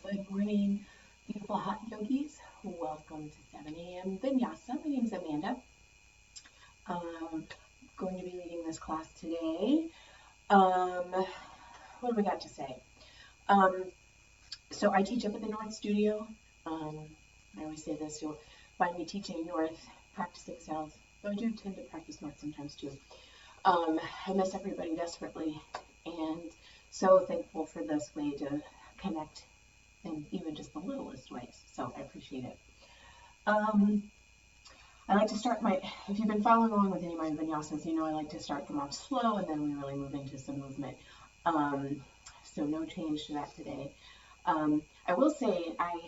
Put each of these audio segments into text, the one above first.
Good morning, beautiful hot yogis. Welcome to 7 a.m. Vinyasa. My name is Amanda. Going to be leading this class today. What do we got to say? So I teach up at the North Studio. I always say this, you'll find me teaching North, practicing South, though I do tend to practice North sometimes too. I miss everybody desperately, and so thankful for this way to connect in even just the littlest ways. So I appreciate it. I like to start if you've been following along with any of my vinyasas, you know I like to start them off slow and then we really move into some movement. So no change to that today. I will say I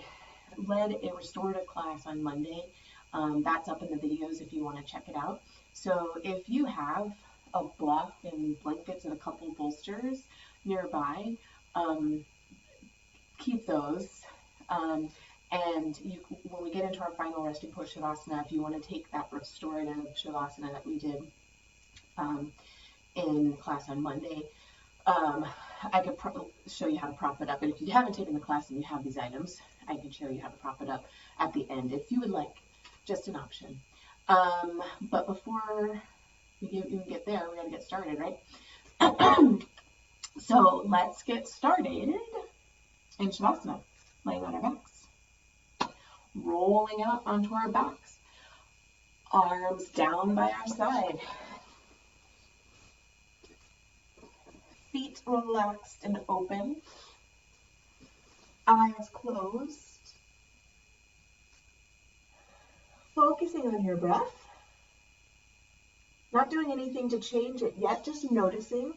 led a restorative class on Monday. That's up in the videos if you want to check it out. So if you have a block and blankets and a couple bolsters nearby, keep those. And when we get into our final resting pose shavasana, if you want to take that restorative shavasana that we did in class on Monday, I could show you how to prop it up. And if you haven't taken the class and you have these items, I can show you how to prop it up at the end if you would like. Just an option. But before we even get there, we got to get started, right? So let's get started in shavasana, laying on our backs, rolling out onto our backs, arms down by our side, feet relaxed and open, eyes closed, focusing on your breath, not doing anything to change it yet, just noticing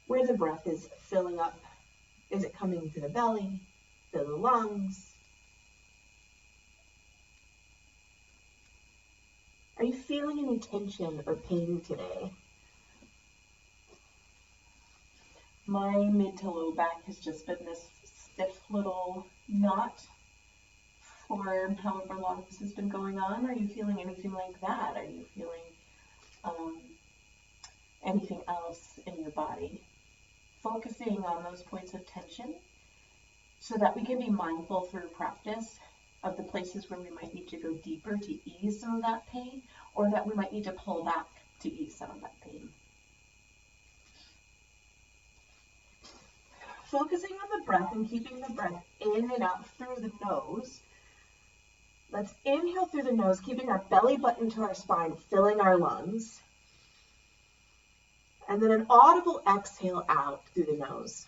where the breath is filling up. Is it coming through the belly, through the lungs? Are you feeling any tension or pain today? My mid to low back has just been this stiff little knot for however long this has been going on. Are you feeling anything like that? Are you feeling anything else in your body? Focusing on those points of tension so that we can be mindful through practice of the places where we might need to go deeper to ease some of that pain, or that we might need to pull back to ease some of that pain. Focusing on the breath and keeping the breath in and out through the nose. Let's inhale through the nose, keeping our belly button to our spine, filling our lungs. And then an audible exhale out through the nose.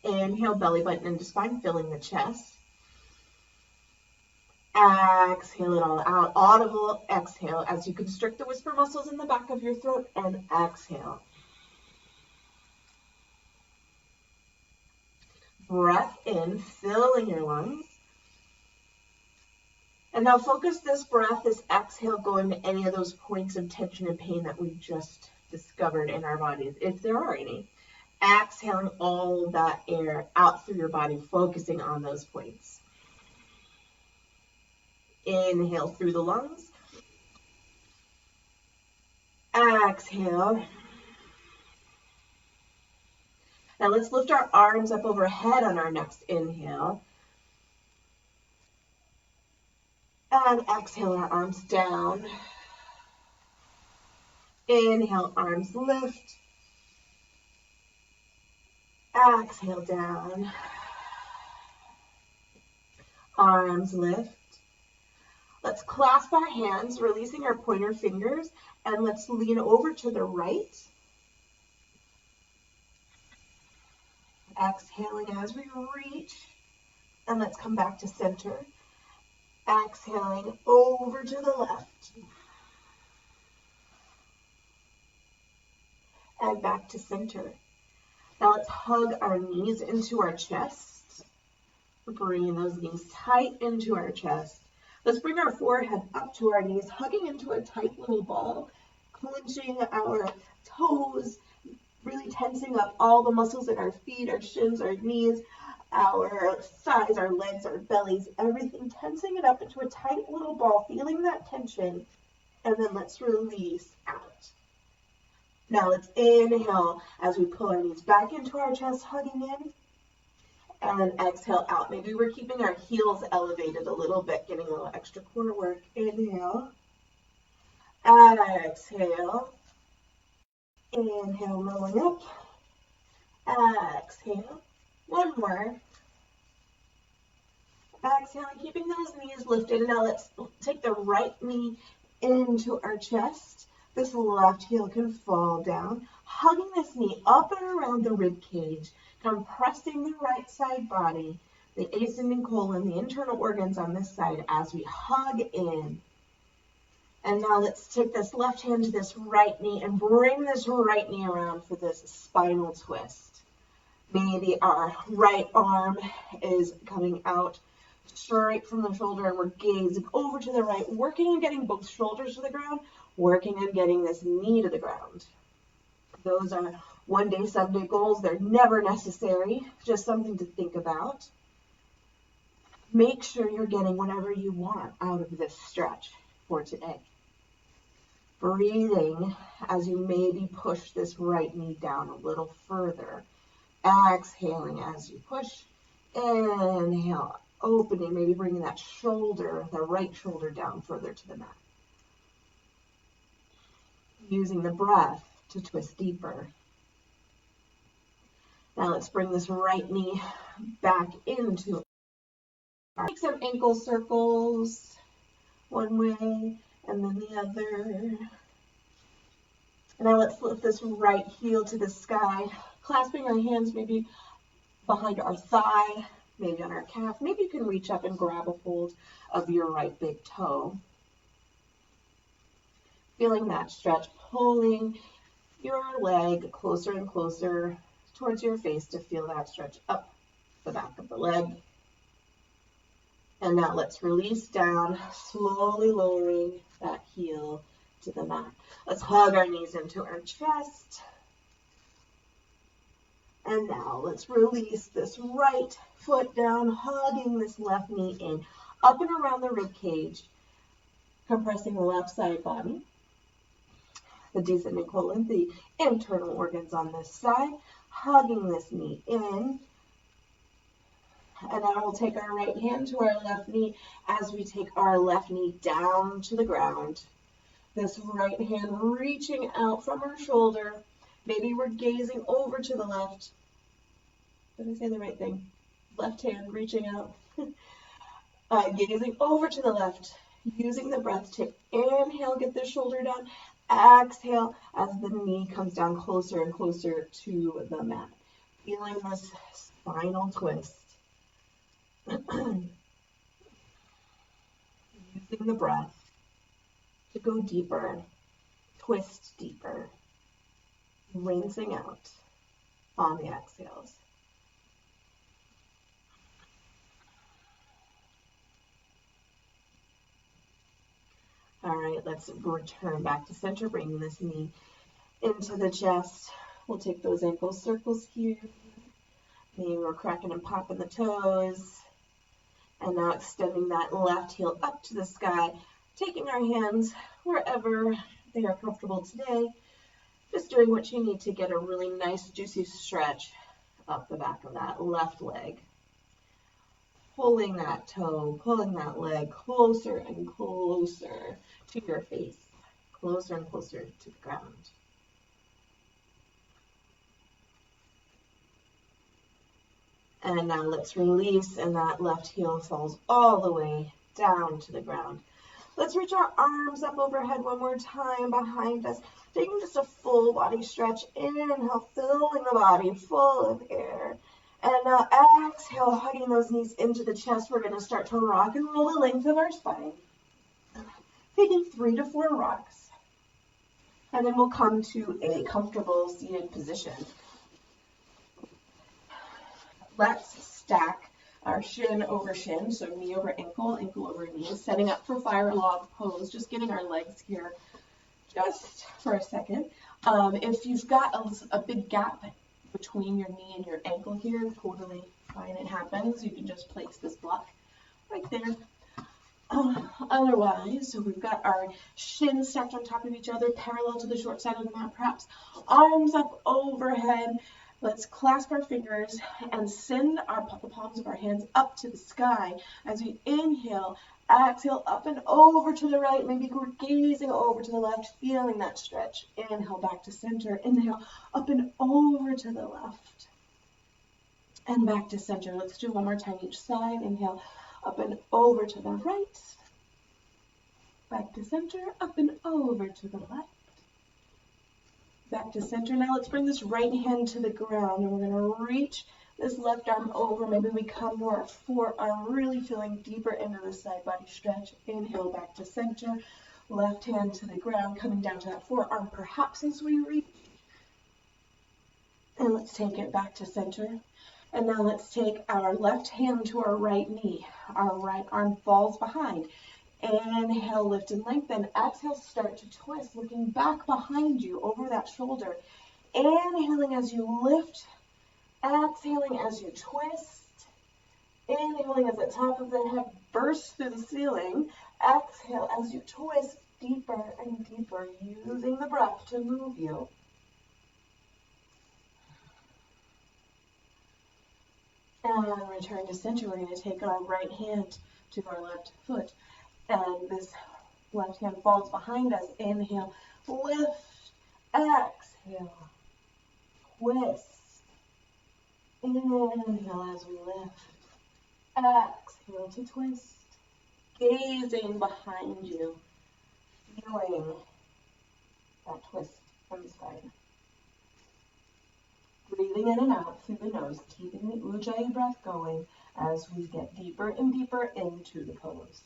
Inhale, belly button into spine, filling the chest. Exhale it all out. Audible exhale as you constrict the whisper muscles in the back of your throat, and exhale. Breath in, filling your lungs. And now focus this breath, this exhale, going to any of those points of tension and pain that we've just discovered in our bodies, if there are any. Exhaling all that air out through your body, focusing on those points. Inhale through the lungs. Exhale. Now let's lift our arms up overhead on our next inhale. And exhale our arms down. Inhale, arms lift. Exhale down. Arms lift. Let's clasp our hands, releasing our pointer fingers, and let's lean over to the right. Exhaling as we reach, and let's come back to center. Exhaling over to the left. And back to center. Now let's hug our knees into our chest. Bringing those knees tight into our chest. Let's bring our forehead up to our knees, hugging into a tight little ball, clenching our toes, really tensing up all the muscles in our feet, our shins, our knees, our thighs, our legs, our bellies, everything, tensing it up into a tight little ball, feeling that tension, and then let's release out. Now let's inhale as we pull our knees back into our chest, hugging in, and exhale out. Maybe we're keeping our heels elevated a little bit, getting a little extra core work. Inhale, exhale, inhale, rolling up, exhale, one more, exhale, keeping those knees lifted. Now let's take the right knee into our chest. This left heel can fall down, hugging this knee up and around the rib cage, compressing the right side body, the ascending colon, the internal organs on this side as we hug in. And now let's take this left hand to this right knee and bring this right knee around for this spinal twist. Maybe our right arm is coming out straight from the shoulder and we're gazing over to the right, working on getting both shoulders to the ground, working on getting this knee to the ground. Those are one-day, someday goals. They're never necessary, just something to think about. Make sure you're getting whatever you want out of this stretch for today. Breathing as you maybe push this right knee down a little further. Exhaling as you push. Inhale, opening, maybe bringing that shoulder, the right shoulder down further to the mat. Using the breath to twist deeper. Now let's bring this right knee back into our, make some ankle circles, one way and then the other. And now let's lift this right heel to the sky, clasping our hands maybe behind our thigh, maybe on our calf. Maybe you can reach up and grab a hold of your right big toe. Feeling that stretch, pulling your leg closer and closer towards your face to feel that stretch up the back of the leg. And now let's release down, slowly lowering that heel to the mat. Let's hug our knees into our chest. And now let's release this right foot down, hugging this left knee in, up and around the rib cage, compressing the left side body, the descending colon, the internal organs on this side, hugging this knee in. And now we'll take our right hand to our left knee as we take our left knee down to the ground. This right hand reaching out from our shoulder. Maybe we're gazing over to the left. Did I say the right thing? Left hand reaching out. Gazing over to the left. Using the breath to inhale, get the shoulder down. Exhale as the knee comes down closer and closer to the mat. Feeling this spinal twist. Using the breath to go deeper, twist deeper, rinsing out on the exhales. All right, let's return back to center, bringing this knee into the chest. We'll take those ankle circles here. Maybe we're cracking and popping the toes. And now extending that left heel up to the sky, taking our hands wherever they are comfortable today. Just doing what you need to get a really nice, juicy stretch up the back of that left leg. Pulling that toe, pulling that leg closer and closer to your face, closer and closer to the ground. And now let's release, and that left heel falls all the way down to the ground. Let's reach our arms up overhead one more time behind us, taking just a full body stretch. Inhale, filling the body full of air. And now exhale, hugging those knees into the chest. We're going to start to rock and roll the length of our spine, taking 3 to 4 rocks. And then we'll come to a comfortable seated position. Let's stack our shin over shin, so knee over ankle, ankle over knee, setting up for fire log pose, just getting our legs here just for a second. If you've got a big gap between your knee and your ankle here, totally fine, it happens. You can just place this block right there. Otherwise, so we've got our shins stacked on top of each other, parallel to the short side of the mat, perhaps arms up overhead. Let's clasp our fingers and send the palms of our hands up to the sky as we inhale. Exhale up and over to the right. Maybe we're gazing over to the left, feeling that stretch. Inhale back to center. Inhale up and over to the left. And back to center. Let's do one more time each side. Inhale up and over to the right. Back to center. Up and over to the left. Back to center. Now let's bring this right hand to the ground. And we're going to reach this left arm over. Maybe we come to our forearm, really feeling deeper into the side body stretch. Inhale back to center. Left hand to the ground, coming down to that forearm, perhaps as we reach. And let's take it back to center. And now let's take our left hand to our right knee. Our right arm falls behind. Inhale, lift and lengthen. Exhale, start to twist, looking back behind you over that shoulder. Inhaling as you lift. Exhaling as you twist. Inhaling as the top of the head bursts through the ceiling. Exhale as you twist deeper and deeper, using the breath to move you. And return to center. We're going to take our right hand to our left foot. And this left hand falls behind us. Inhale, lift, exhale, twist. Inhale as we lift. Exhale to twist. Gazing behind you. Feeling that twist from the side. Breathing in and out through the nose, keeping the Ujjayi breath going as we get deeper and deeper into the pose.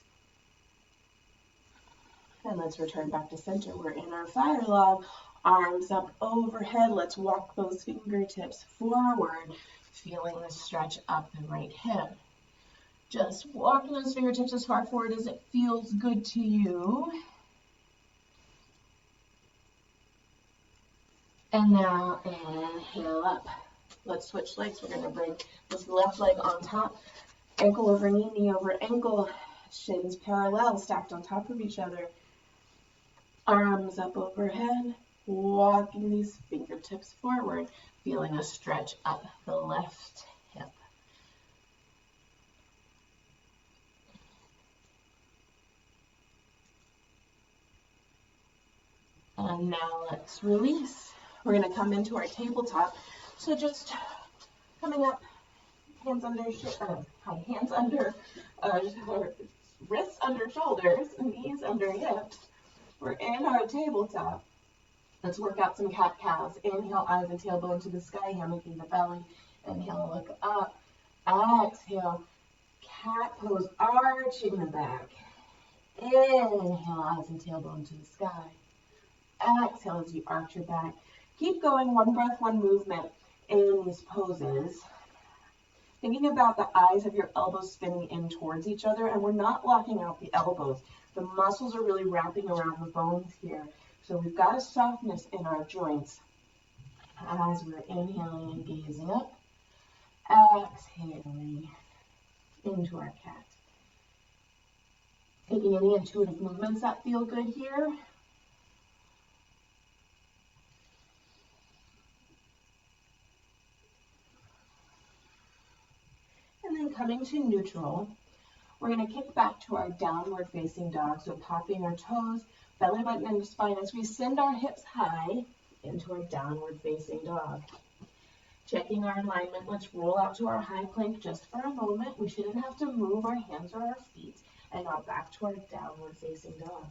And let's return back to center. We're in our fire log, arms up overhead. Let's walk those fingertips forward, feeling the stretch up the right hip. Just walking those fingertips as far forward as it feels good to you. And now inhale up. Let's switch legs. We're going to bring this left leg on top, ankle over knee, knee over ankle, shins parallel, stacked on top of each other. Arms up overhead, walking these fingertips forward, feeling a stretch up the left hip. And now let's release. We're going to come into our tabletop. So just coming up, hands under, wrists under shoulders, knees under hips. We're in our tabletop. Let's work out some cat-cows. Inhale, eyes and tailbone to the sky, hammocking the belly. Inhale, look up. Exhale, cat pose, arching the back. Inhale, eyes and tailbone to the sky. Exhale as you arch your back. Keep going, one breath, one movement in these poses. Thinking about the eyes of your elbows spinning in towards each other, and we're not locking out the elbows. The muscles are really wrapping around the bones here. So we've got a softness in our joints as we're inhaling and gazing up. Exhaling into our cat. Taking any intuitive movements that feel good here. And then coming to neutral, we're going to kick back to our downward facing dog. So popping our toes, belly button into spine as we send our hips high into our downward facing dog. Checking our alignment, let's roll out to our high plank just for a moment. We shouldn't have to move our hands or our feet. And now back to our downward facing dog.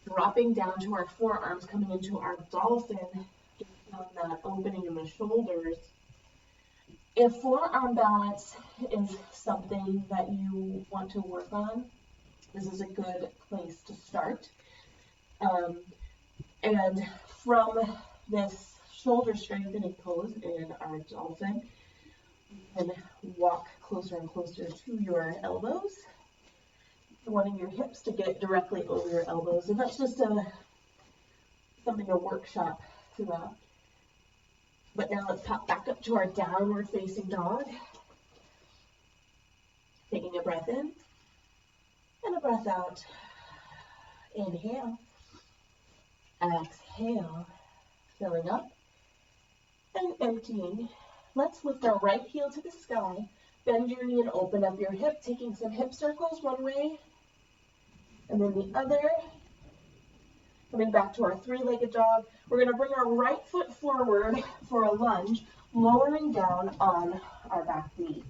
Dropping down to our forearms, coming into our dolphin, just feeling that opening in the shoulders. If forearm balance is something that you want to work on, this is a good place to start. And from this shoulder strengthening pose in our dolphin, you can walk closer and closer to your elbows. Wanting your hips to get directly over your elbows. And that's just something to workshop throughout. But now let's pop back up to our downward facing dog. Taking a breath in. And a breath out. Inhale. Exhale. Filling up and emptying. Let's lift our right heel to the sky. Bend your knee and open up your hip, taking some hip circles one way and then the other. Coming back to our three-legged dog. We're going to bring our right foot forward for a lunge, lowering down on our back knee.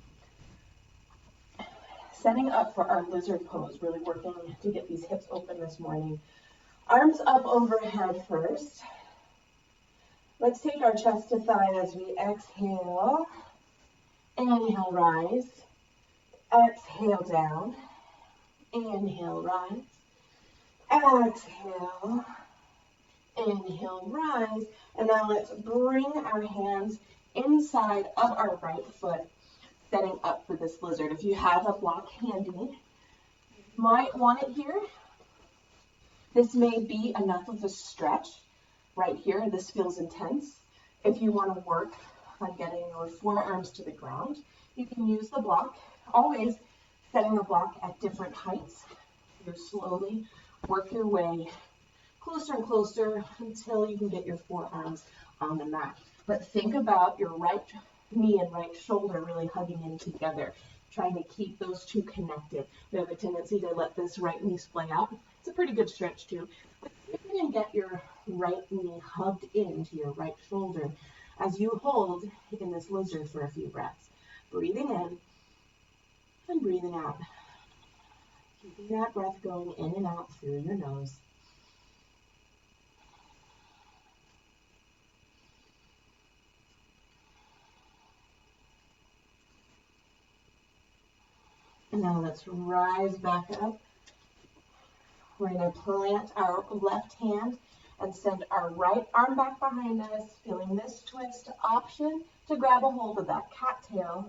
Setting up for our lizard pose, really working to get these hips open this morning. Arms up overhead first. Let's take our chest to thigh as we exhale. Inhale, rise. Exhale, down. Inhale, rise. Exhale. Inhale, rise. And now let's bring our hands inside of our right foot, setting up for this lizard. If you have a block handy, you might want it here. This may be enough of a stretch right here. This feels intense. If you want to work on getting your forearms to the ground, you can use the block. Always setting the block at different heights. You slowly work your way closer and closer until you can get your forearms on the mat. But think about your right knee and right shoulder really hugging in together, trying to keep those two connected. We have a tendency to let this right knee splay out. It's a pretty good stretch too. But you can get your right knee hugged into your right shoulder as you hold in this lizard for a few breaths. Breathing in and breathing out. Keeping that breath going in and out through your nose. And now let's rise back up. We're going to plant our left hand and send our right arm back behind us, feeling this twist. Option to grab a hold of that cattail.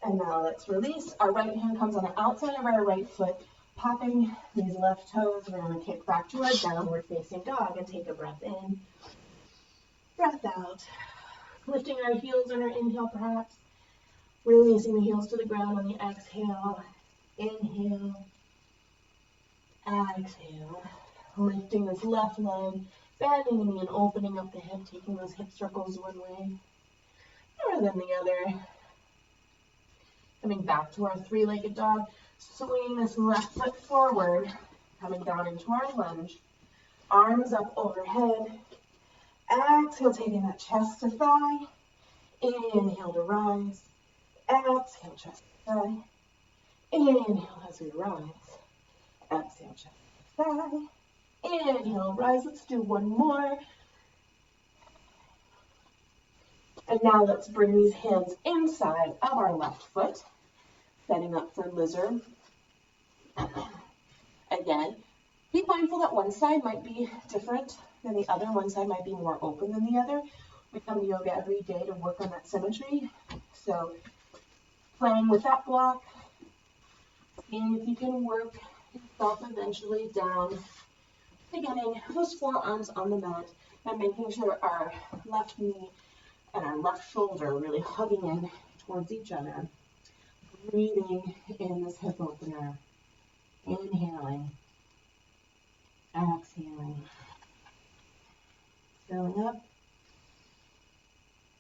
And now let's release. Our right hand comes on the outside of our right foot, popping these left toes. We're going to kick back to our downward facing dog and take a breath in, breath out. Lifting our heels on our inhale perhaps. Releasing the heels to the ground on the exhale. Inhale. Exhale. Lifting this left leg, bending the knee and opening up the hip, taking those hip circles one way or then the other. Coming back to our three-legged dog, swinging this left foot forward, coming down into our lunge. Arms up overhead. Exhale, taking that chest to thigh. Inhale to rise. Exhale, chest to thigh. Inhale as we rise. Exhale, chest to thigh. Inhale, rise. Let's do one more. And now let's bring these hands inside of our left foot, setting up for lizard. Again, be mindful that one side might be different than the other. One side might be more open than the other. We come to yoga every day to work on that symmetry. So playing with that block, seeing if you can work yourself eventually down to getting those forearms on the mat and making sure our left knee and our left shoulder really hugging in towards each other. Breathing in this hip opener. Inhaling. Exhaling. Filling up.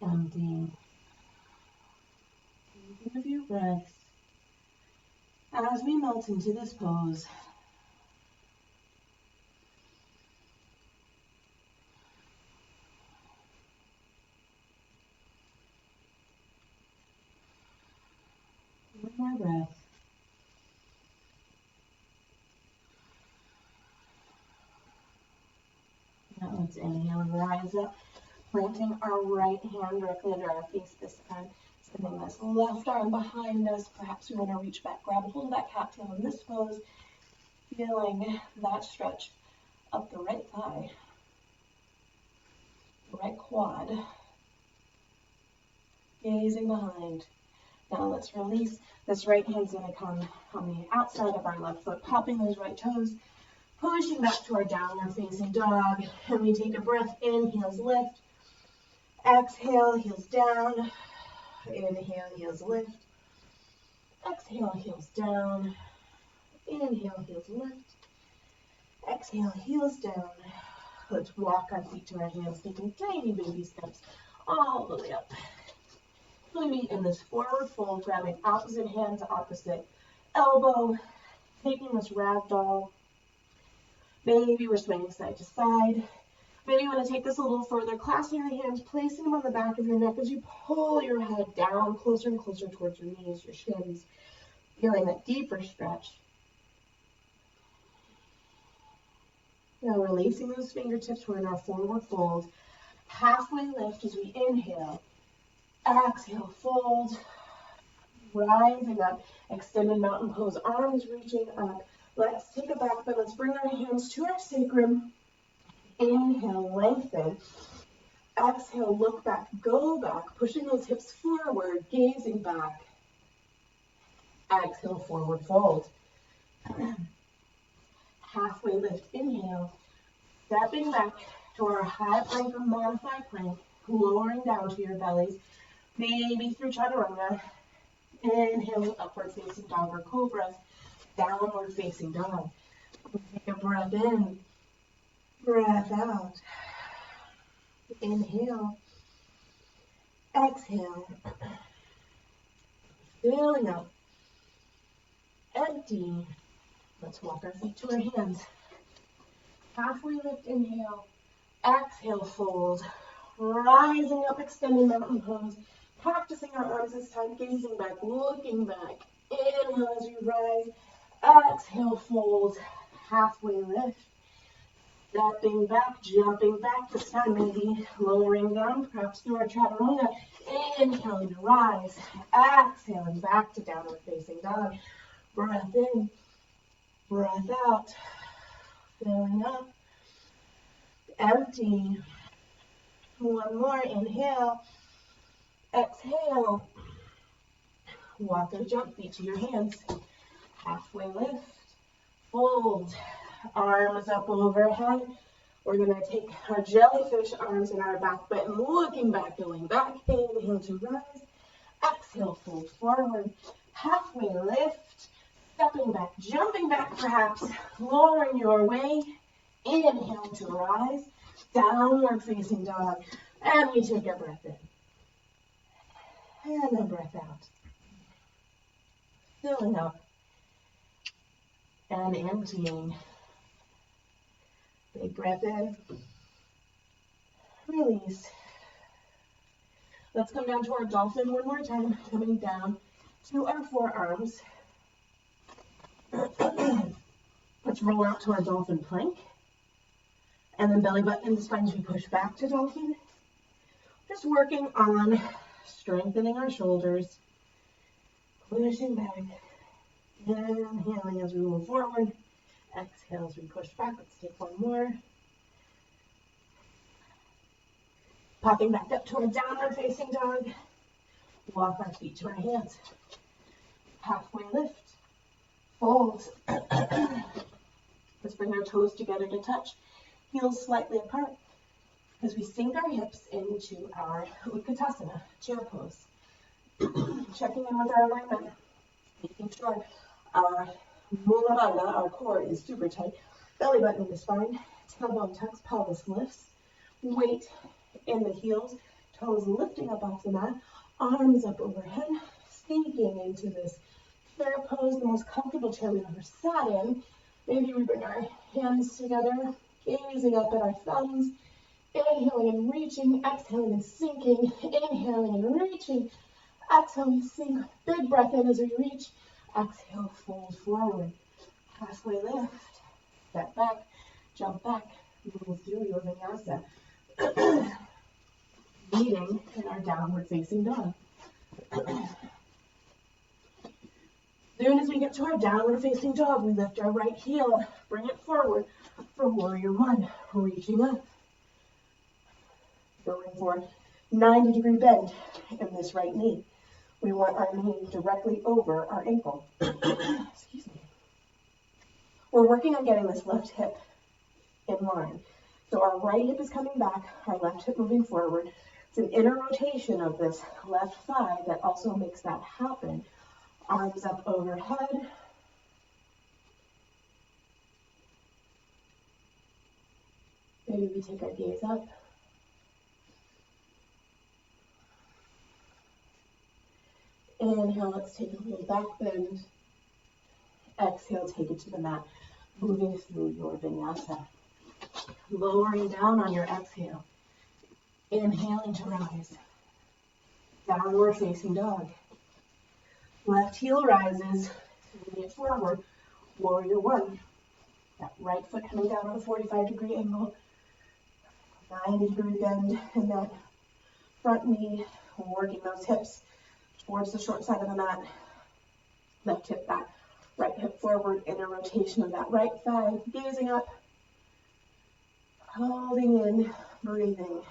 Emptying. Taking a few breaths. As we melt into this pose, one more breath. Now let's inhale and rise up, planting our right hand directly under our face this time. Sending this left arm behind us. Perhaps we want to reach back, grab a hold of that cattail in this pose. Feeling that stretch up the right thigh, the right quad. Gazing behind. Now let's release. This right hand's going to come on the outside of our left foot, popping those right toes, pushing back to our downward facing dog. And we take a breath in, heels lift. Exhale, heels down. Inhale, heels lift. Exhale, heels down. Inhale, heels lift. Exhale, heels down. Let's walk our feet to our hands, taking tiny baby steps all the way up. We meet in this forward fold, grabbing opposite hand to opposite elbow, taking this ragdoll. Maybe we're swinging side to side. Maybe you want to take this a little further, clasping your hands, placing them on the back of your neck as you pull your head down closer and closer towards your knees, your shins, feeling that deeper stretch. Now releasing those fingertips, we're in our forward fold. Halfway lift as we inhale. Exhale, fold. Rising up, extended mountain pose, arms reaching up. Let's take a back bend. Let's bring our hands to our sacrum. Inhale, lengthen. Exhale, look back, go back, pushing those hips forward, gazing back. Exhale, forward fold. Halfway lift, inhale. Stepping back to our high plank or modified plank, lowering down to your bellies, maybe through chaturanga. Inhale, upward facing dog or cobras, downward facing dog. Take a breath in, breath out. Inhale, exhale, filling up, empty. Let's walk our feet to our hands. Halfway lift, inhale, exhale, fold, rising up, extending mountain pose, practicing our arms this time, gazing back, looking back. Inhale as you rise, exhale, fold, halfway lift. Stepping back, jumping back, this time maybe lowering down, perhaps through our chaturanga. Inhaling to rise, exhaling back to downward facing dog. Breath in, breath out, filling up, empty. One more, inhale, exhale. Walk or jump, feet to your hands. Halfway lift, fold. Arms up overhead. We're going to take our jellyfish arms in our back bend, looking back, going back. Inhale to rise. Exhale, fold forward. Halfway lift. Stepping back, jumping back perhaps. Lowering your way. Inhale to rise. Downward facing dog. And we take a breath in. And a breath out. Filling up. And emptying. Big breath in, release. Let's come down to our dolphin one more time, coming down to our forearms. Let's roll out to our dolphin plank. And then belly button and spine as we push back to dolphin. Just working on strengthening our shoulders, pushing back, inhaling as we move forward. Exhale as we push back. Let's take one more. Popping back up to our downward facing dog. Walk our feet to our hands. Halfway lift. Fold. Let's bring our toes together to touch. Heels slightly apart. As we sink our hips into our Utkatasana, chair pose. Checking in with our alignment. Making sure our Muladhara, our core, is super tight. Belly button in the spine, tailbone tucks, pelvis lifts. Weight in the heels, toes lifting up off the mat, arms up overhead, sinking into this chair pose, the most comfortable chair we've ever sat in. Maybe we bring our hands together, gazing up at our thumbs, inhaling and reaching, exhaling and sinking, inhaling and reaching, exhaling and sink. Big breath in as we reach. Exhale, fold forward, halfway lift, step back, jump back, move through your vinyasa. Meeting in our downward facing dog. Soon as we get to our downward facing dog, we lift our right heel, bring it forward for warrior one, reaching up. Going for 90-degree bend in this right knee. We want our knee directly over our ankle. Excuse me. We're working on getting this left hip in line. So our right hip is coming back, our left hip moving forward. It's an inner rotation of this left thigh that also makes that happen. Arms up overhead. Maybe we take our gaze up. Inhale, let's take a little back bend. Exhale, take it to the mat, moving through your vinyasa. Lowering down on your exhale. Inhaling to rise. Downward facing dog. Left heel rises, swinging it forward. Warrior one. That right foot coming down at a 45-degree angle. 90-degree bend in that front knee. Working those hips towards the short side of the mat. Left hip back, right hip forward, inner rotation of that right thigh. Gazing up, holding in, breathing.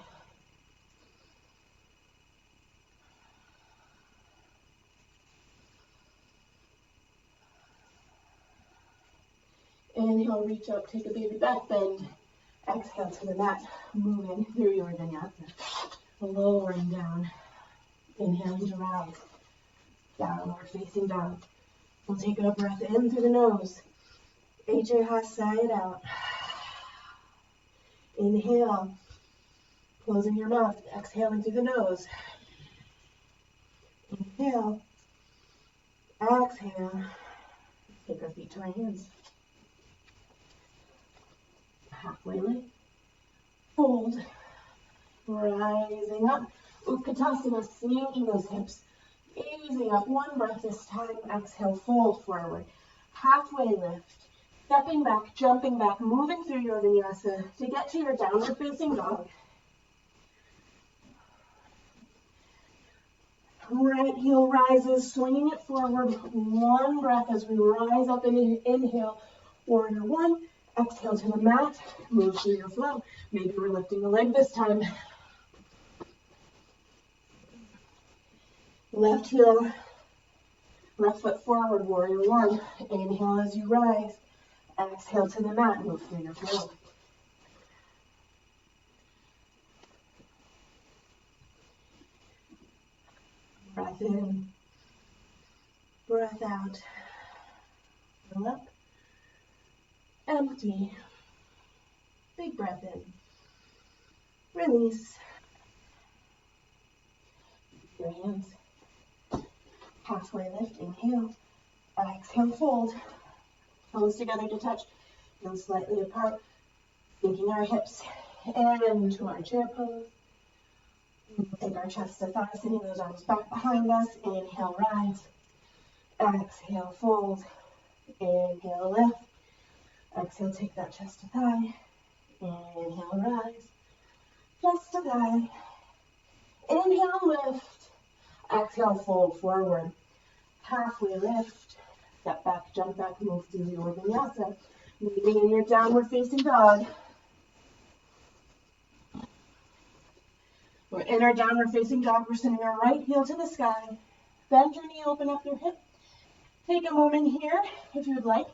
Inhale, reach up, take a baby back bend. Exhale to the mat, moving through your vinyasa. Lowering down. Inhaling to rise. Downward facing dog. We'll take a breath in through the nose. HA sigh it out. Inhale. Closing your mouth. Exhaling through the nose. Inhale. Exhale. Take our feet to our hands. Halfway lift. Fold. Rising up. Utkatasana, sinking those hips. Gazing up, one breath this time. Exhale, fold forward. Halfway lift. Stepping back, jumping back, moving through your vinyasa to get to your downward facing dog. Right heel rises, swinging it forward. One breath as we rise up and inhale. Warrior one. Exhale to the mat. Move through your flow. Maybe we're lifting the leg this time. Left heel, left foot forward, warrior one. Inhale as you rise. Exhale to the mat, move through your flow. Breath in, breath out. Fill up, empty. Big breath in. Release. Your hands. Halfway lift, inhale. Exhale, fold. Toes together to touch. Heels slightly apart. Sinking our hips into our chair pose. Take our chest to thigh, sitting those arms back behind us. Inhale, rise. Exhale, fold. Inhale, lift. Exhale, take that chest to thigh. Inhale, rise. Chest to thigh. Inhale, lift. Exhale, fold forward. Halfway lift. Step back, jump back, move through your vinyasa. Moving in your downward facing dog. We're in our downward facing dog. We're sending our right heel to the sky. Bend your knee, open up your hip. Take a moment here, if you'd like,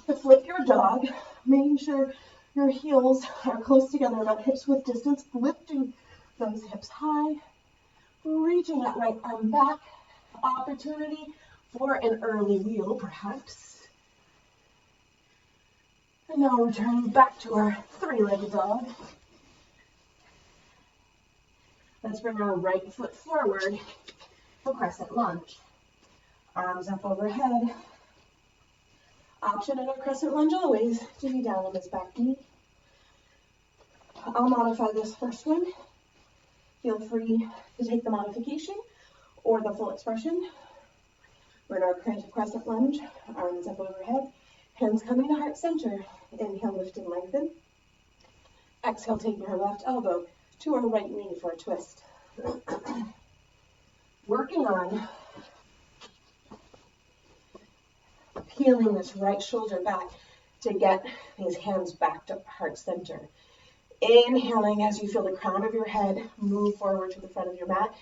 to flip your dog, making sure your heels are close together, about hips width distance, lifting those hips high. Reaching that right arm back. Opportunity for an early wheel, perhaps. And now returning back to our three-legged dog. Let's bring our right foot forward for crescent lunge. Arms up overhead. Option in our crescent lunge always to be down on this back knee. I'll modify this first one. Feel free to take the modification or the full expression. We're in our crescent lunge, arms up overhead, hands coming to heart center. Inhale, lift and lengthen. Exhale, taking our left elbow to our right knee for a twist. Working on peeling this right shoulder back to get these hands back to heart center. Inhaling as you feel the crown of your head move forward to the front of your mat.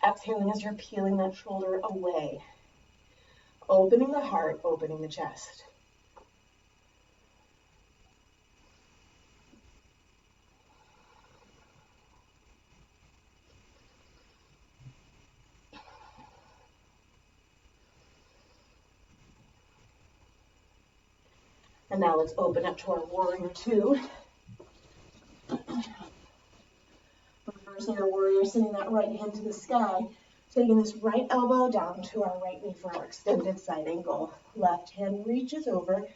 Exhaling as you're peeling that shoulder away. Opening the heart, opening the chest. And now let's open up to our warrior two. Reversing our warrior, sending that right hand to the sky. Taking this right elbow down to our right knee for our extended side angle. Left hand reaches over.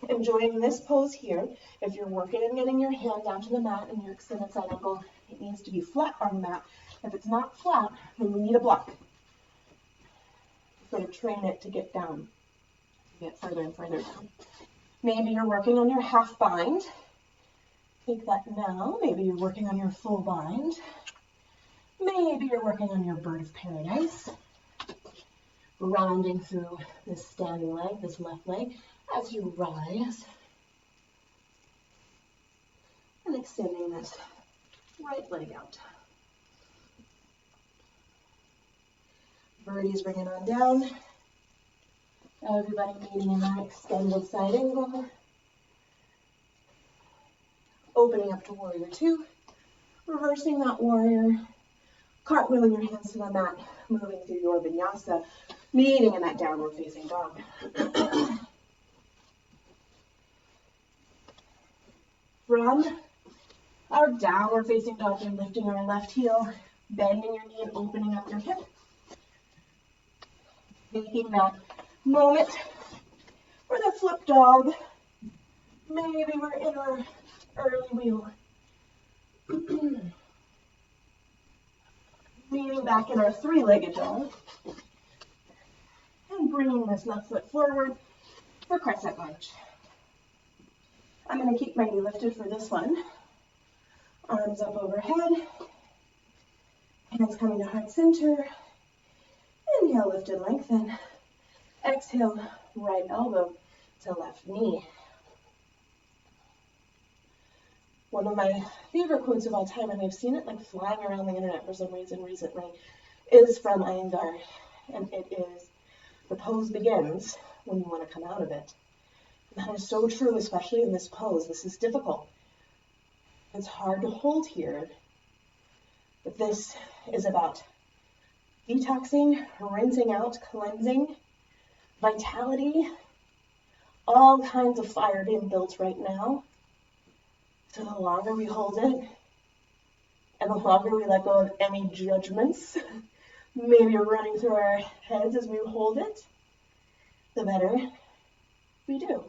Enjoying this pose here. If you're working and getting your hand down to the mat and your extended side angle, it needs to be flat on the mat. If it's not flat, then we need a block. Sort of train it to get down, get further and further down. Maybe you're working on your half bind. Take that now. Maybe you're working on your full bind. Maybe you're working on your bird of paradise. Rounding through this standing leg, this left leg, as you rise. And extending this right leg out. Birdies bringing on down. Everybody meeting in that extended side angle. Opening up to warrior two. Reversing that warrior. Cartwheeling your hands to the mat. Moving through your vinyasa. Meeting in that downward facing dog. From our downward facing dog, you're lifting our left heel. Bending your knee and opening up your hip. Taking that moment for the flip dog. Maybe we're in our early wheel. Leaning back in our three-legged dog. And bringing this left foot forward for crescent lunge. I'm going to keep my knee lifted for this one. Arms up overhead. Hands coming to heart center. Inhale, lift and lengthen. Exhale, right elbow to left knee. One of my favorite quotes of all time, and I've seen it like flying around the internet for some reason recently, is from Iyengar. And it is, the pose begins when you want to come out of it. And that is so true, especially in this pose. This is difficult. It's hard to hold here. But this is about detoxing, rinsing out, cleansing, vitality, all kinds of fire being built right now. So the longer we hold it, and the longer we let go of any judgments, maybe running through our heads as we hold it, the better we do.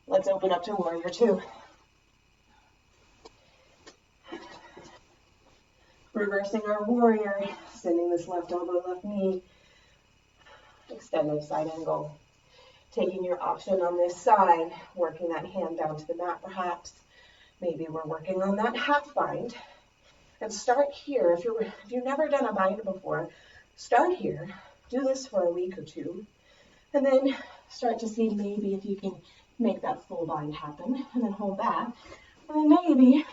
Let's open up to warrior two. Reversing our warrior, sending this left elbow, left knee, extended side angle. Taking your option on this side, working that hand down to the mat perhaps. Maybe we're working on that half bind. And start here. If you've never done a bind before, start here. Do this for a week or two. And then start to see maybe if you can make that full bind happen. And then hold back. And then maybe you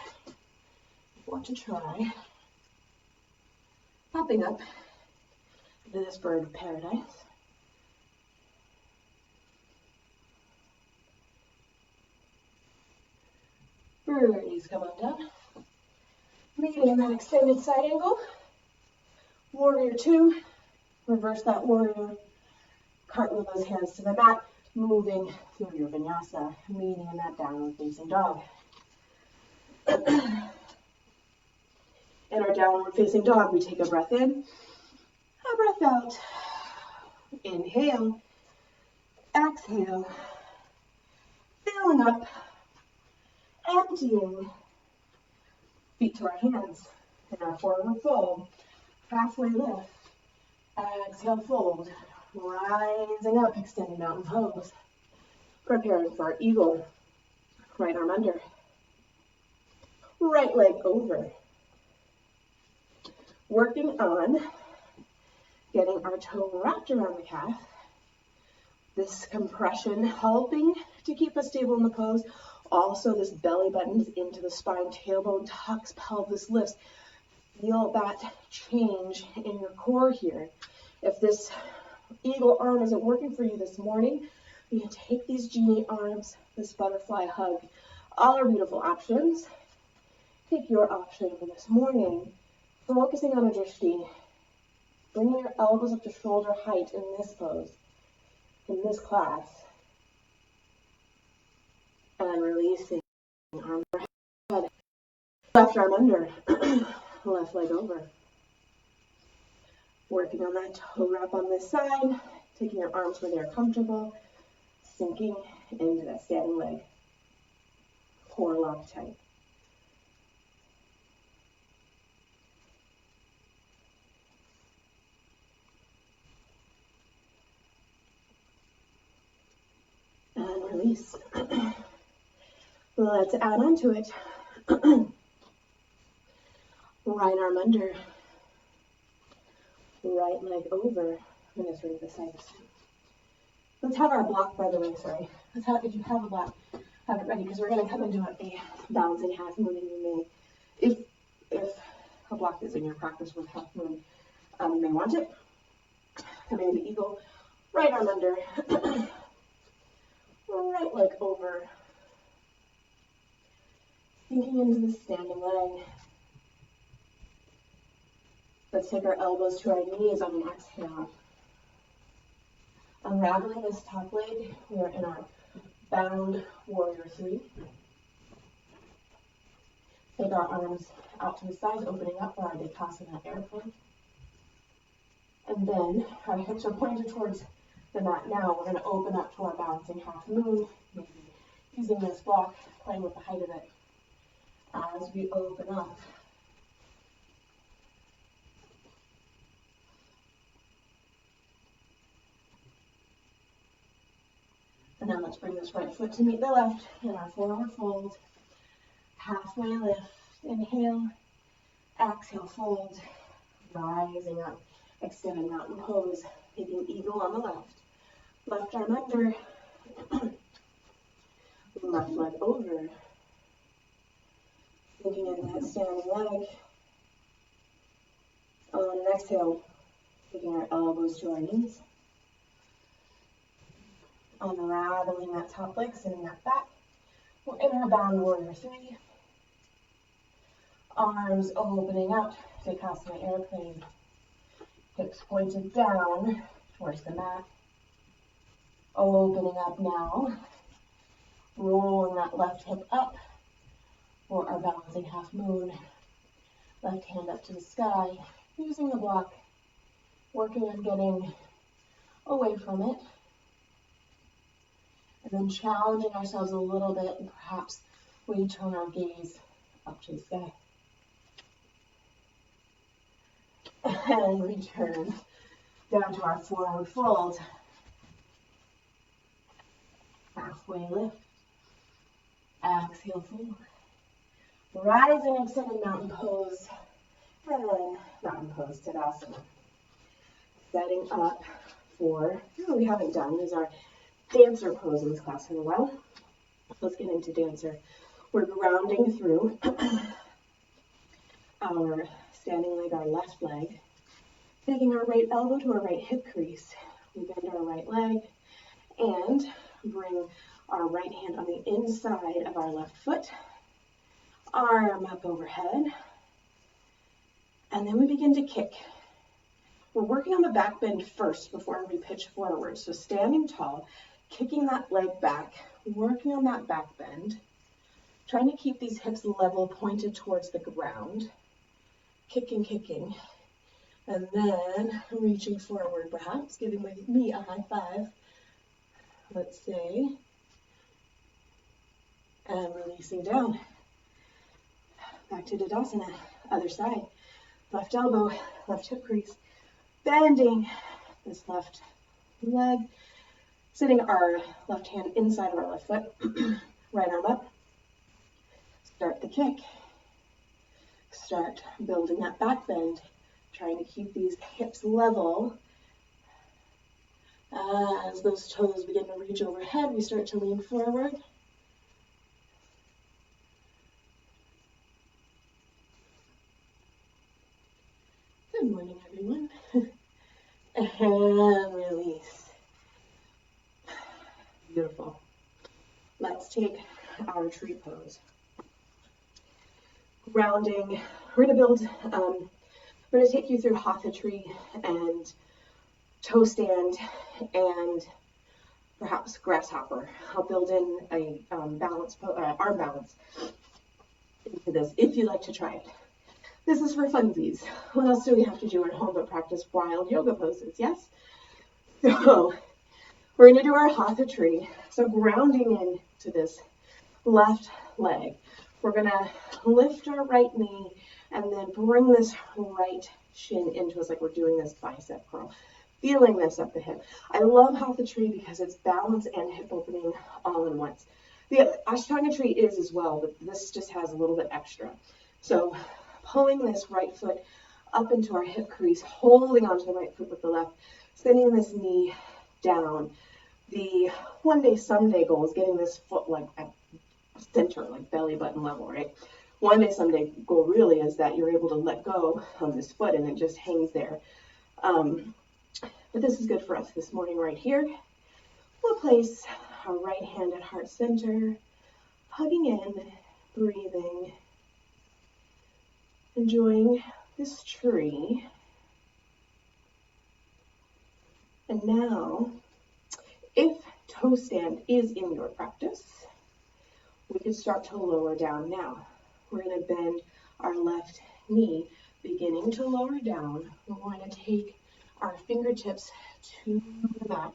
want to try popping up into this bird of paradise. Birdies come on down. Meeting in that extended side angle. Warrior two. Reverse that warrior. Cartwheel those hands to the mat. Moving through your vinyasa. Meeting in that downward facing dog. In our downward facing dog, we take a breath in, a breath out. Inhale. Exhale. Filling up. Emptying. Feet to our hands. In our forward fold. Halfway lift. Exhale, fold. Rising up, extended mountain pose. Preparing for our eagle. Right arm under. Right leg over. Working on getting our toe wrapped around the calf. This compression helping to keep us stable in the pose. Also, this belly buttons into the spine, tailbone tucks, pelvis lifts. Feel that change in your core here. If this eagle arm isn't working for you this morning, you can take these genie arms, this butterfly hug. All are beautiful options. Take your option for this morning. Focusing on a drishti. Bringing your elbows up to shoulder height in this pose, in this class. And releasing, arm overhead. Left arm under, left leg over. Working on that toe wrap on this side, taking your arms where they're comfortable, sinking into that standing leg. Core lock tight. And release. Let's add on to it. Right arm under, right leg over. I'm going to swing to the side. Let's have our block, by the way, sorry. If you have a block, have it ready, because we're going to come into a balancing half moon, and you may, if a block is in your practice with half moon, you may want it. Coming into eagle, right arm under, right leg over, sinking into the standing leg. Let's take our elbows to our knees on an exhale. Unraveling this top leg, we are in our bound warrior 3. Take our arms out to the side, opening up for our Vinyasa airplane. And then our hips are pointed towards the mat now. We're going to open up to our balancing half moon, maybe using this block, playing with the height of it as we open up. And now let's bring this right foot to meet the left in our forward fold. Halfway lift, inhale, exhale, fold, rising up, extended mountain pose, taking eagle on the left. Left arm under, left leg over, sinking into that standing leg. On an exhale, taking our elbows to our knees. Unraveling that top leg, sitting that back. We're in our bound warrior 3. Arms opening out, Vinyasa airplane. Hips pointed down towards the mat. Opening up now. Rolling that left hip up for our balancing half moon. Left hand up to the sky. Using the block. Working on getting away from it. And then challenging ourselves a little bit, and perhaps we turn our gaze up to the sky. And return down to our forward fold. Halfway lift. Exhale, fold. Rising extended mountain pose. And then mountain pose Tadasana. Setting up for, what we haven't done is our dancer pose in this class in a while. Let's get into dancer. We're grounding through our standing leg, our left leg, taking our right elbow to our right hip crease. We bend our right leg and bring our right hand on the inside of our left foot, arm up overhead, and then we begin to kick. We're working on the back bend first before we pitch forward. So standing tall, kicking that leg back, working on that back bend, trying to keep these hips level, pointed towards the ground, kicking, and then reaching forward, perhaps giving me a high five, let's say, and releasing down. Back to Tadasana, other side, left elbow, left hip crease, bending this left leg, sitting our left hand inside of our left foot, right arm up, start the kick, start building that back bend, trying to keep these hips level. As those toes begin to reach overhead, we start to lean forward. Good morning, everyone. And release. Beautiful. Let's take our tree pose. Grounding. We're going to build, we're going to take you through Hatha tree and toe stand and perhaps grasshopper. I'll build in a arm balance into this if you'd like to try it. This is for funsies. What else do we have to do at home but practice wild yoga poses, yes? So we're going to do our hatha tree. So grounding into this left leg. We're going to lift our right knee and then bring this right shin into us like we're doing this bicep curl. Feeling this up the hip. I love hatha tree because it's balance and hip opening all in once. The Ashtanga tree is as well, but this just has a little bit extra. So pulling this right foot up into our hip crease, holding onto the right foot with the left, sending this knee down. The one day, someday goal is getting this foot like at center, like belly button level, right? One day, someday goal really is that you're able to let go of this foot and it just hangs there. But this is good for us this morning right here. We'll place our right hand at heart center, hugging in, breathing, enjoying this tree. And now, if toe stand is in your practice, we can start to lower down now. We're going to bend our left knee, beginning to lower down. We're going to take our fingertips to the mat.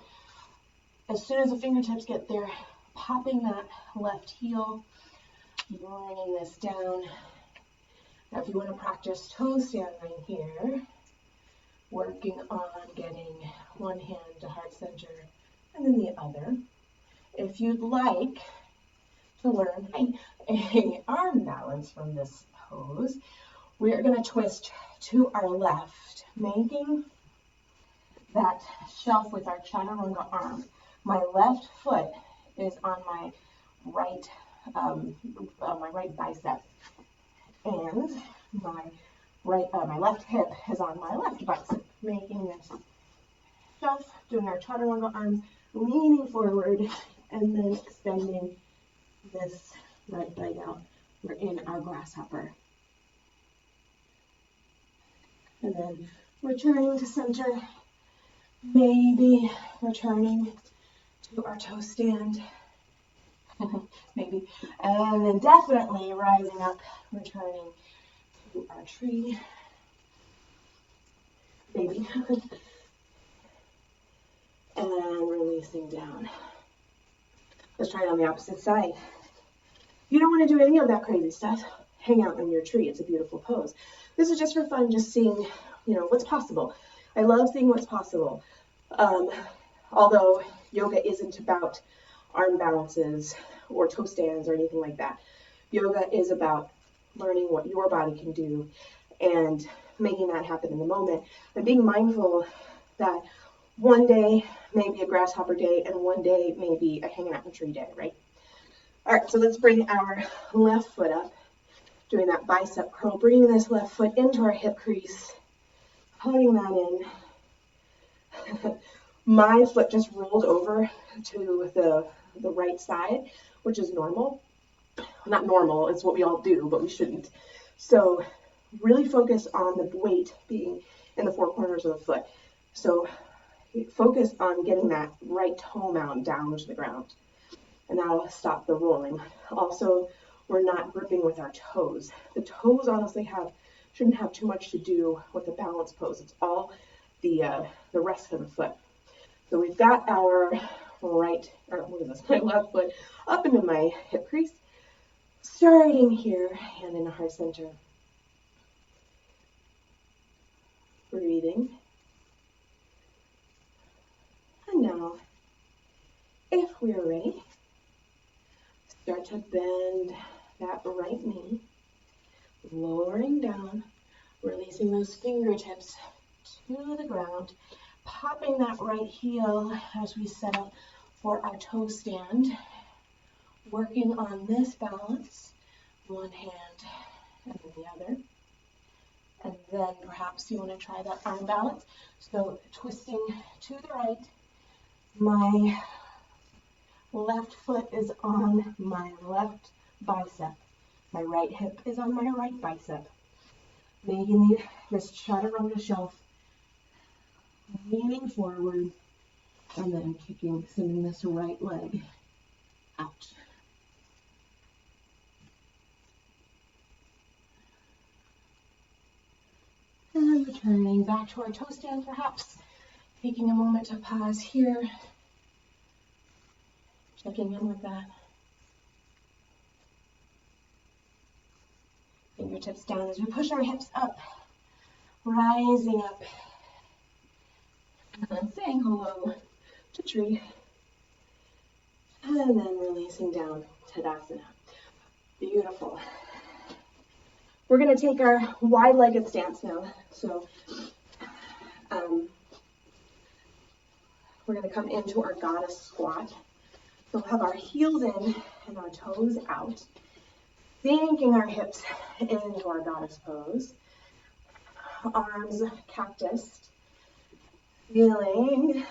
As soon as the fingertips get there, popping that left heel, bringing this down. Now, if you want to practice toe stand right here, working on getting one hand to heart center and then the other. If you'd like to learn a arm balance from this pose, we are going to twist to our left, making that shelf with our chaturanga arm. My left foot is on my right bicep, and my left hip is on my left bicep, making this shelf, doing our chaturanga arms, leaning forward, and then extending this right leg out. We're in our grasshopper. And then returning to center, maybe returning to our toe stand, maybe, and then definitely rising up, returning to our tree, maybe, and releasing down. Let's try it on the opposite side. If you don't want to do any of that crazy stuff, hang out in your tree. It's a beautiful pose. This is just for fun, just seeing, what's possible. I love seeing what's possible. Although yoga isn't about arm balances or toe stands or anything like that. Yoga is about learning what your body can do and making that happen in the moment, and being mindful that one day may be a grasshopper day and one day may be a hanging out in a tree day, right? All right, so let's bring our left foot up, doing that bicep curl, bringing this left foot into our hip crease, hugging that in. My foot just rolled over to the right side, which is normal. Not normal, it's what we all do, but we shouldn't. So really focus on the weight being in the four corners of the foot. So focus on getting that right toe mound down to the ground, and that'll stop the rolling. Also, we're not gripping with our toes. The toes honestly shouldn't have too much to do with the balance pose. It's all the rest of the foot. So we've got our my left foot up into my hip crease, starting here, hand in heart center. Breathing. And now, if we are ready, start to bend that right knee, lowering down, releasing those fingertips to the ground, popping that right heel as we set up for our toe stand, working on this balance, one hand and then the other. And then perhaps you want to try that arm balance. So twisting to the right, my left foot is on my left bicep. My right hip is on my right bicep. Making this chaturanga shelf, leaning forward, And then kicking, sending this right leg out. And returning back to our toe stand, perhaps taking a moment to pause here, checking in with that. Fingertips down as we push our hips up, rising up, and saying hello to tree. And then releasing down, Tadasana. Beautiful. We're going to take our wide-legged stance now. So we're going to come into our goddess squat. We'll have our heels in and our toes out, sinking our hips into our goddess pose. Arms cactus, feeling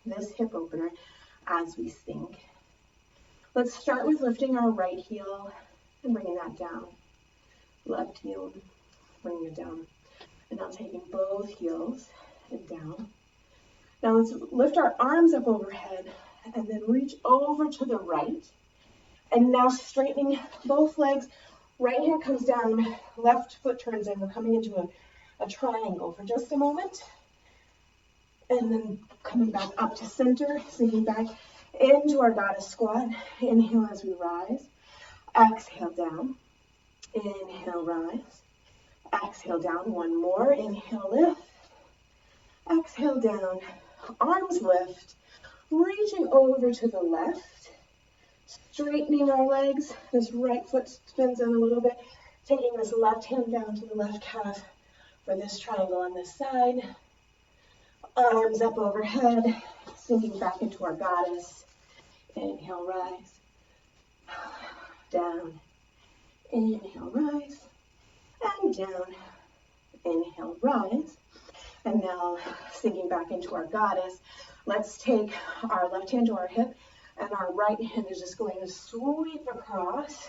this hip opener as we sink. Let's start with lifting our right heel and bringing that down. Left heel, bringing it down. And now taking both heels and down. Now let's lift our arms up overhead and then reach over to the right. And now straightening both legs. Right hand comes down, left foot turns in. We're coming into a triangle for just a moment. And then coming back up to center, sinking back into our goddess squat. Inhale as we rise. Exhale down. Inhale, rise. Exhale down. One more. Inhale, lift. Exhale down. Arms lift. Reaching over to the left. Straightening our legs. This right foot spins in a little bit. Taking this left hand down to the left calf for this triangle on this side. Arms up overhead. Sinking back into our goddess. Inhale, rise. Down. Inhale, rise. And down. Inhale, rise. And now sinking back into our goddess. Let's take our left hand to our hip, and our right hand is just going to sweep across.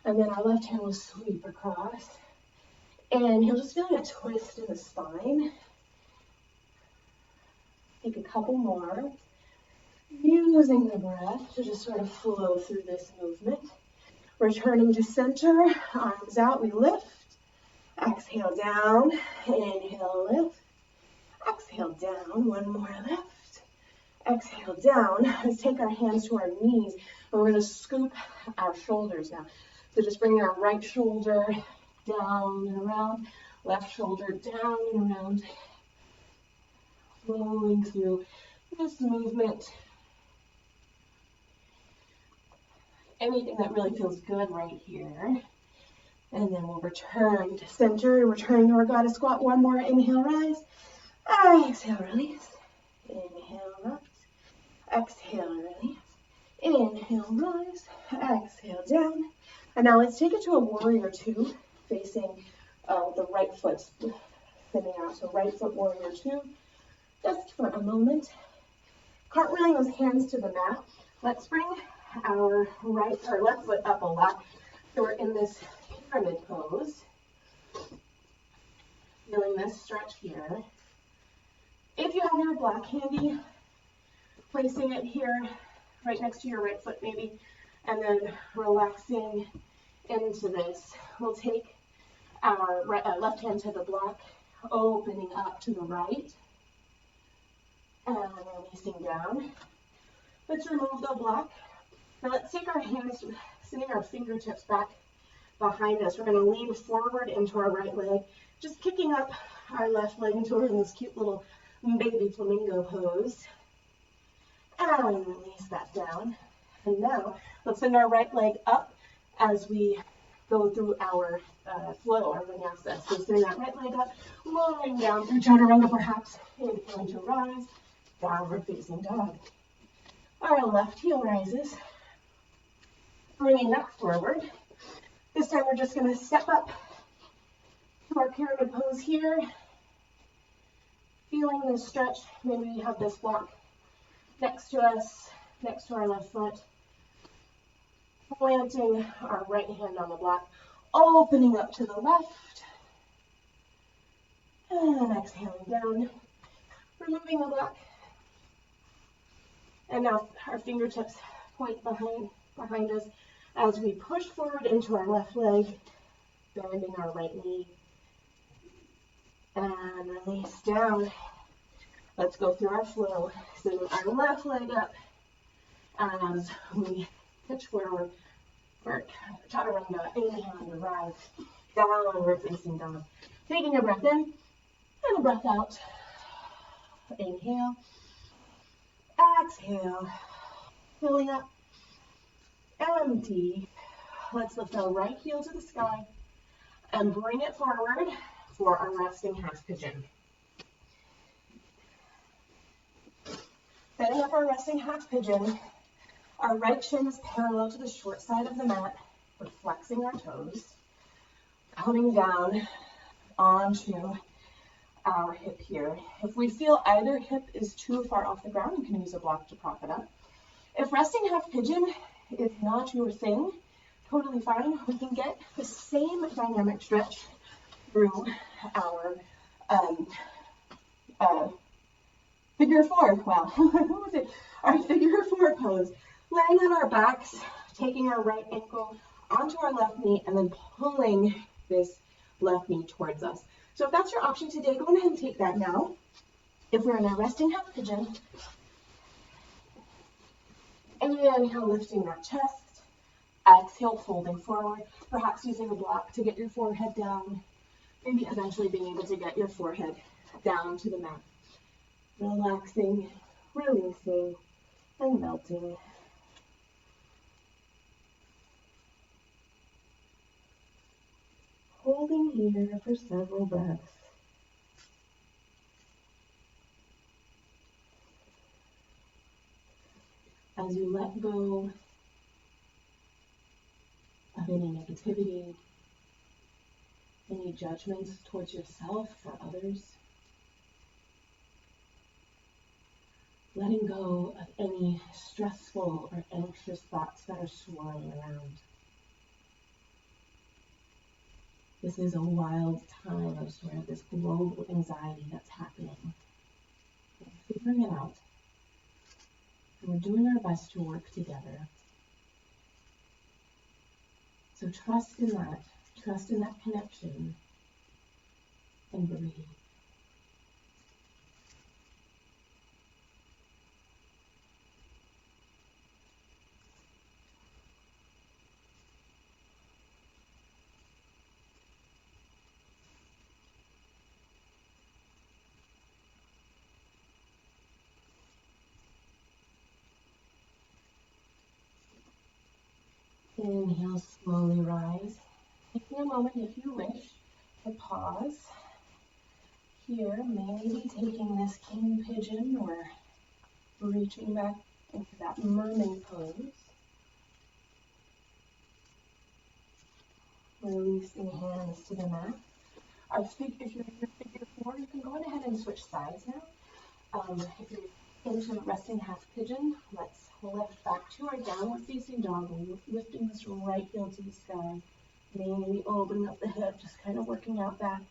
And then our left hand will sweep across. And you'll just feel a twist in the spine. Take a couple more. Using the breath to just sort of flow through this movement. Returning to center, arms out, we lift. Exhale down, inhale, lift. Exhale down, one more lift. Exhale down. Let's take our hands to our knees, and we're going to scoop our shoulders now. So just bringing our right shoulder down and around, left shoulder down and around, flowing through this movement. Anything that really feels good right here. And then we'll return to center, return to our goddess squat. One more, inhale, rise. Exhale, release. Inhale, rise. Exhale, release. Inhale, rise. Exhale, down. And now let's take it to a warrior two, facing the right foot spinning out. So right foot warrior two, just for a moment. Cartwheeling those hands to the mat. Let's bring our left foot up a lot. So we're in this pyramid pose. Feeling this stretch here. If you have your block handy, placing it here, right next to your right foot maybe, and then relaxing into this. We'll take our left hand to the block, opening up to the right, and releasing down. Let's remove the block. Now let's take our hands, sending our fingertips back behind us. We're going to lean forward into our right leg, just kicking up our left leg until we're in this cute little baby flamingo pose. And release that down. And now let's send our right leg up as we go through our flow, our vinyasa. So send that right leg up, lowering down through chaturanga perhaps, inhaling to rise, downward facing dog. Our left heel rises, bringing that forward. This time we're just going to step up to our pyramid pose here. Feeling this stretch. Maybe we have this block next to us, next to our left foot. Planting our right hand on the block, opening up to the left. And exhaling down, removing the block. And now our fingertips point behind us as we push forward into our left leg, bending our right knee, and release down. Let's go through our flow. Sitting our left leg up as we pitch forward for chaturanga. Inhale and rise. Downward facing dog. Taking a breath in and a breath out. Inhale. Exhale. Filling up. Empty. Let's lift our right heel to the sky and bring it forward for our resting half pigeon. Setting up our resting half pigeon, our right shin is parallel to the short side of the mat. We're flexing our toes, coming down onto our hip here. If we feel either hip is too far off the ground, you can use a block to prop it up. If resting half pigeon is not your thing, totally fine. We can get the same dynamic stretch through our figure four. Wow, what was it? Our figure four pose. Laying on our backs, taking our right ankle onto our left knee, and then pulling this left knee towards us. So if that's your option today, go ahead and take that now. If we're in a resting half pigeon, inhale, lifting that chest. Exhale, folding forward, perhaps using a block to get your forehead down. Maybe eventually being able to get your forehead down to the mat. Relaxing, releasing, and melting. Holding here for several breaths. As you let go of any negativity, any judgments towards yourself or others, letting go of any stressful or anxious thoughts that are swirling around. This is a wild time of sort of this global anxiety that's happening. We're figuring it out. And we're doing our best to work together. So trust in that connection, and breathe. Inhale, slowly rise. Taking a moment, if you wish, to pause. Here, maybe taking this king pigeon or reaching back into that mermaid pose. Releasing hands to the mat. If you're in your figure four, you can go ahead and switch sides now. If you're into resting half pigeon, let's lift back to our downward facing dog, lifting this right heel to the sky. Maybe opening up the hip, just kind of working out back.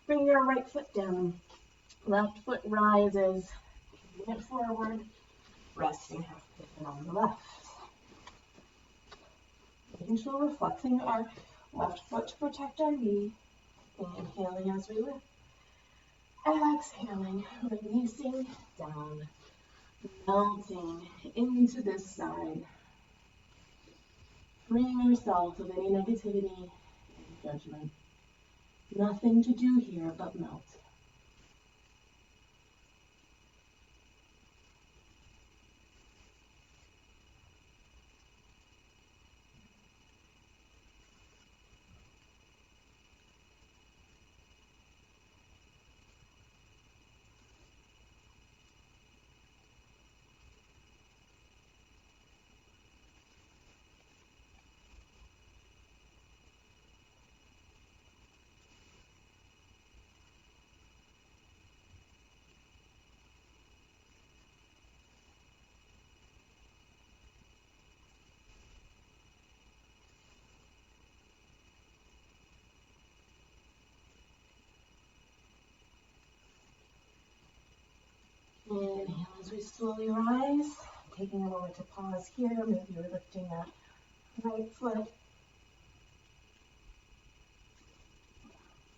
Bringing our right foot down. Left foot rises, kicking it forward, resting half pigeon on the left. Making sure we're flexing our left foot to protect our knee. Inhaling as we lift. Exhaling, releasing down. Melting into this side. Freeing yourself of any negativity and judgment. Nothing to do here but melt. Inhale as we slowly rise, taking a moment to pause here. Maybe you're lifting that right foot.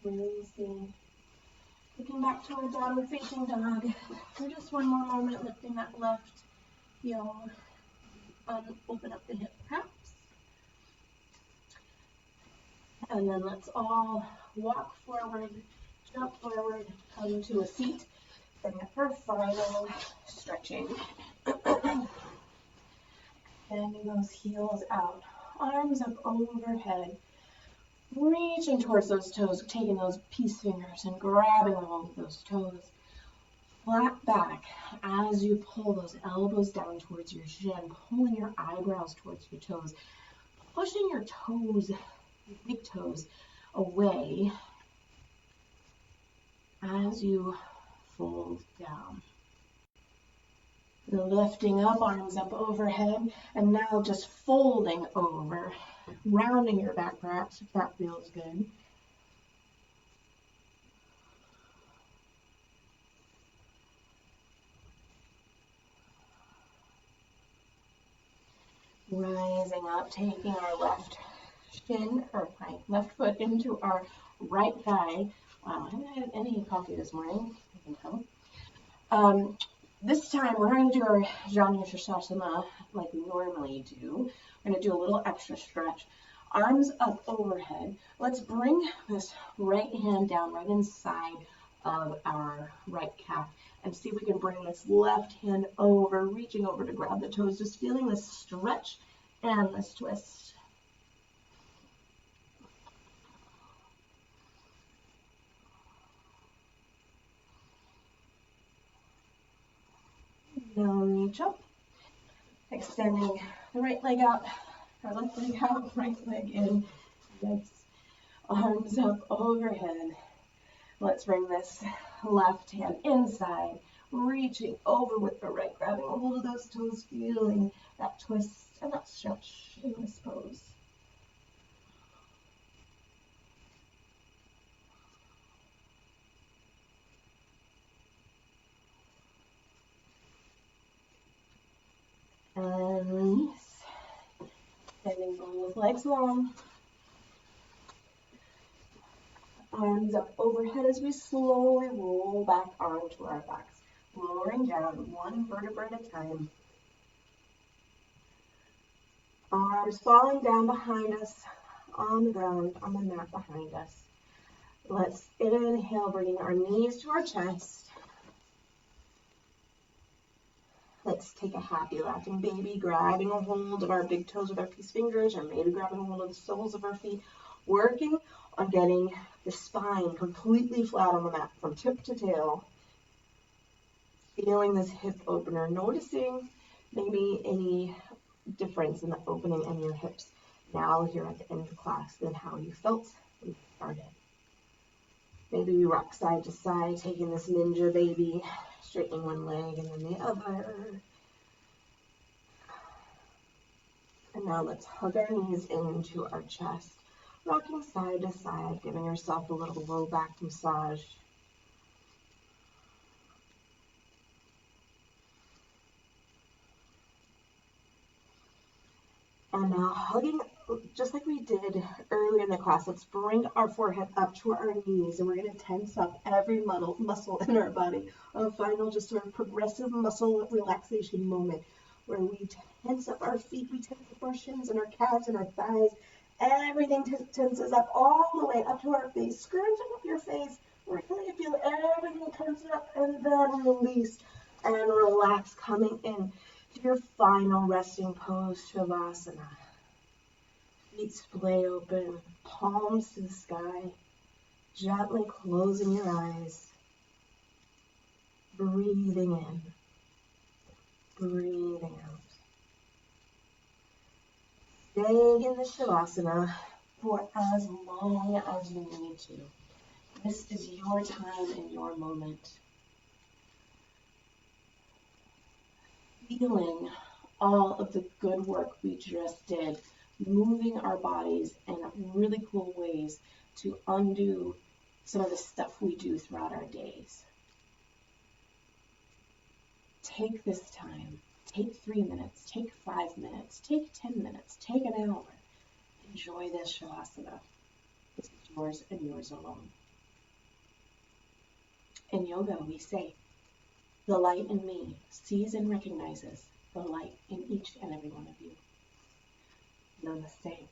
Releasing. Looking back to our downward facing dog. For just one more moment, lifting that left heel. Open up the hip caps. And then let's all walk forward, jump forward, come to a seat. And for final stretching. Bending those heels out, arms up overhead, reaching towards those toes, taking those peace fingers and grabbing all of those toes. Flat back as you pull those elbows down towards your shin, pulling your eyebrows towards your toes, pushing your toes, your big toes, away as you fold down. Lifting up, arms up overhead, and now just folding over, rounding your back perhaps if that feels good. Rising up, taking our left shin, or my left foot into our right thigh. Wow, I haven't had any coffee this morning, I can tell. This time we're going to do our Vinyasa like we normally do. We're going to do a little extra stretch. Arms up overhead. Let's bring this right hand down right inside of our right calf and see if we can bring this left hand over, reaching over to grab the toes, just feeling this stretch and this twist. Now reach up, extending the right leg out, or left leg out, right leg in. Yes. Arms up overhead. Let's bring this left hand inside, reaching over with the right, grabbing a hold of those toes, feeling that twist and that stretch in this pose. And release. Bending both legs long. Arms up overhead as we slowly roll back onto our backs, lowering down one vertebra at a time. Arms falling down behind us on the ground, on the mat behind us. Let's inhale, bringing our knees to our chest. Let's take a happy laughing baby, grabbing a hold of our big toes with our peace fingers, or maybe grabbing a hold of the soles of our feet, working on getting the spine completely flat on the mat from tip to tail. Feeling this hip opener, noticing maybe any difference in the opening in your hips now here at the end of class than how you felt when you started. Maybe we rock side to side, taking this ninja baby, straightening one leg and then the other. And now let's hug our knees into our chest, rocking side to side, giving yourself a little low back massage. And now hugging, just like we did earlier in the class, let's bring our forehead up to our knees, and we're going to tense up every muscle in our body. A final just sort of progressive muscle relaxation moment where we tense up our feet, we tense up our shins and our calves and our thighs. Everything tenses up all the way up to our face, scrunching up your face. Really feel everything tense up, and then release and relax, coming in to your final resting pose, Shavasana. Feet splay open, palms to the sky, gently closing your eyes, breathing in, breathing out. Staying in the Shavasana for as long as you need to. This is your time and your moment. Feeling all of the good work we just did, moving our bodies in really cool ways to undo some of the stuff we do throughout our days. Take this time Take 3 minutes, take 5 minutes, take 10 minutes, take an hour. Enjoy this Shavasana. This is yours and yours alone. In yoga, we say, the light in me sees and recognizes the light in each and every one of you. Namaste.